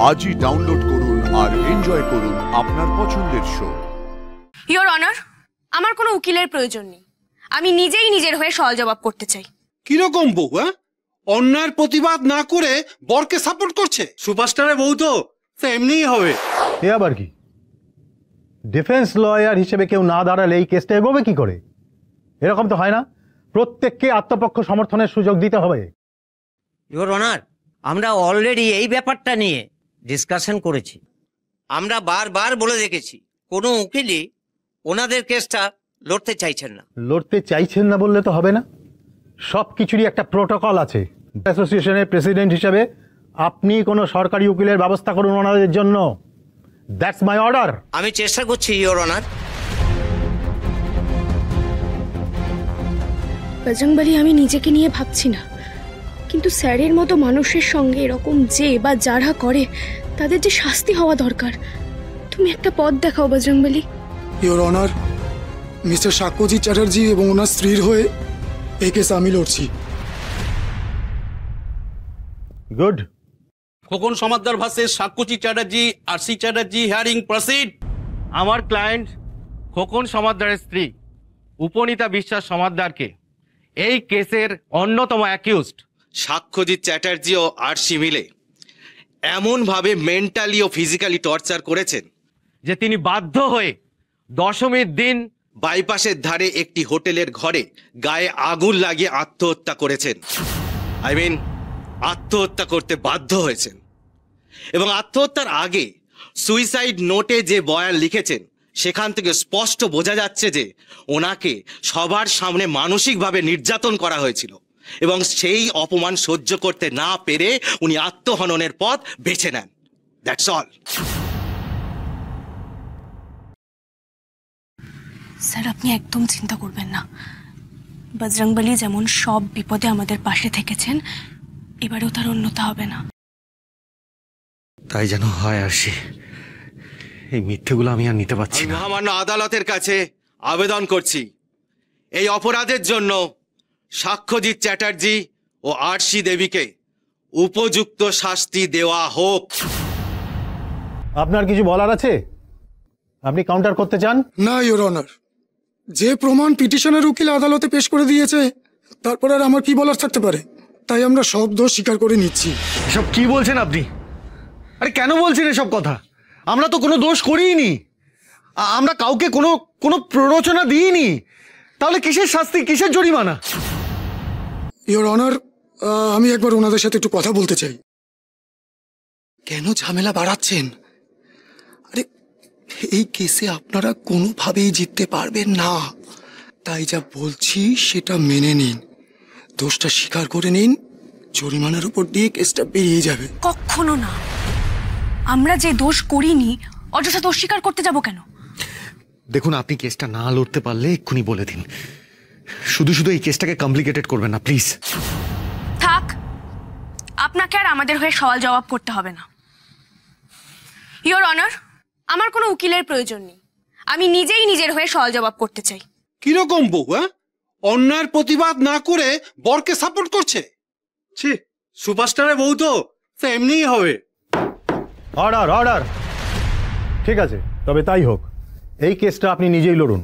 আজই ডাউনলোড করুন আর এনজয় করুন আপনার পছন্দের শো। ইওর অনার, আমার কোনো উকিলের প্রয়োজন নেই, আমি নিজেই নিজের হয়ে সওয়াল জবাব করতে চাই। কিরকম বউ? অন্যায়ের প্রতিবাদ না করে বরকে সাপোর্ট করছে? সুপারস্টারের বউ তো এমনিই হবে। এ আবার কি? ডিফেন্স লয়ার হিসেবে কেউ না দাঁড়ালে এই কেসটা এগোবে কি করে? এরকম তো হয় না, প্রত্যেককে আত্মপক্ষ সমর্থনের সুযোগ দিতে হবে। ইওর অনার, আমরা অলরেডি এই ব্যাপারটা নিয়ে ডিসকাশন করেছি। আমরা বারবার বলে দেখেছি কোনো উকিলই ওনাদের কেসটা লড়তে চাইছেন না। লড়তে চাইছেন না বললে তো হবে না, সব কিছুরই একটা প্রোটোকল আছে। অ্যাসোসিয়েশনের প্রেসিডেন্ট হিসেবে আপনি কোনো সরকারি উকিলের ব্যবস্থা করুন ওনাদের জন্য। That's my order. আমি চেষ্টা করছি ইওর অনার। বজরংবলী, আমি নিজেকে নিয়ে ভাবছি না, কিন্তু স্যারের মতো মানুষের সঙ্গে এরকম যে বা যারা করে তাদের যে শাস্তি হওয়া দরকার। তুমি একটা পথ দেখাও Bajrangbali. Your honour, mister Sakshyajit Chatterjee এবং ওনার স্ত্রীর হয়ে এই কেস আমি লড়ছি। Good. Khokon Samaddar versus Sakshyajit Chatterjee, RC Chatterjee, hearing proceed. আমার ক্লায়েন্ট খোকন সমাদ্দারের স্ত্রী উপনীতা বিশ্বাস সমাদ্দারকে এই কেসের অন্যতম অ্যাকিউজড সাক্ষ্যজিৎ চ্যাটার্জি ও আরসি মিলে এমনভাবে মেন্টালি ও ফিজিক্যালি টর্চার করেছেন যে তিনি বাধ্য হয়ে দশমীর দিন বাইপাসের ধারে একটি হোটেলের ঘরে গায়ে আগুন লাগিয়ে আত্মহত্যা করেছেন। আত্মহত্যা করতে বাধ্য হয়েছেন এবং আত্মহত্যার আগে সুইসাইড নোটে যে বয়ান লিখেছেন সেখান থেকে স্পষ্ট বোঝা যাচ্ছে যে ওনাকে সবার সামনে মানসিকভাবে নির্যাতন করা হয়েছিল এবং সেই অপমান সহ্য করতে না পেরে উনি আত্মহননের পথ বেছে নেন। That's all. স্যার, আপনি একদম চিন্তা করবেন না। বজরংবলী যেমন সব বিপদে আমাদের পাশে থেকেছেন, এবারেও তার অন্যতা হবে না। তাই যেন হয় আরসি। এই মিথ্যেগুলো আমি আর নিতে পারছি না। মহামান্য আদালতের কাছে আবেদন করছি এই অপরাধের জন্য সাক্ষ্যজিৎ চ্যাটার্জি ও আরসি দেবীকে উপযুক্ত শাস্তি দেওয়া হোক। আপনার কিছু বলার আছে? আপনি কাউন্টার করতে চান? না ইওর অনার, যে প্রমাণ পিটিশনের উকিল আদালতে পেশ করে দিয়েছে তারপর আর আমার কি বলার থাকতে পারে? তাই আমরা সব দোষ স্বীকার করে নিচ্ছি। এসব কি বলছেন আপনি? আরে কেন বলছেন এসব কথা? আমরা তো কোনো দোষ করিনি, আমরা কাউকে কোনো কোনো প্ররোচনা দিইনি। তাহলে কিসের শাস্তি, কিসের জরিমানা? ইওর অনার, আমি একবার ওনাদের সাথে একটু কথা বলতে চাই। কেন ঝামেলা বাড়াচ্ছেন? আরে এই কেসে আপনারা কোনোভাবেই জিততে পারবেন না, তাই যা বলছি সেটা মেনে নিন, দোষটা স্বীকার করে নিন, জরিমানার উপর দিয়ে কেসটা বেরিয়ে যাবে। কখনো না, আমরা যে দোষ করিনি অযথা দোষ স্বীকার করতে যাব কেন? দেখুন, আপনি কেসটা না লড়তে পারলে এক্ষুনি বলে দিন, শুধু শুধু এই কেসটাকে কমপ্লিকেটেড করবেন না প্লিজ। থাক, আপনাকে আর আমাদের হয়ে সওয়াল জবাব করতে হবে না। ইওর অনার, আমার কোনো উকিলের প্রয়োজন নেই, আমি নিজেই নিজের হয়ে সওয়াল জবাব করতে চাই। কিরকম বউ? অন্যায়ের প্রতিবাদ না করে বরকে সাপোর্ট করছে? ছি, সুপারস্টারের বউ তো এমনিই হবে। Order, order. ঠিক আছে, তবে তাই হোক, এই কেসটা আপনি নিজেই লড়ুন।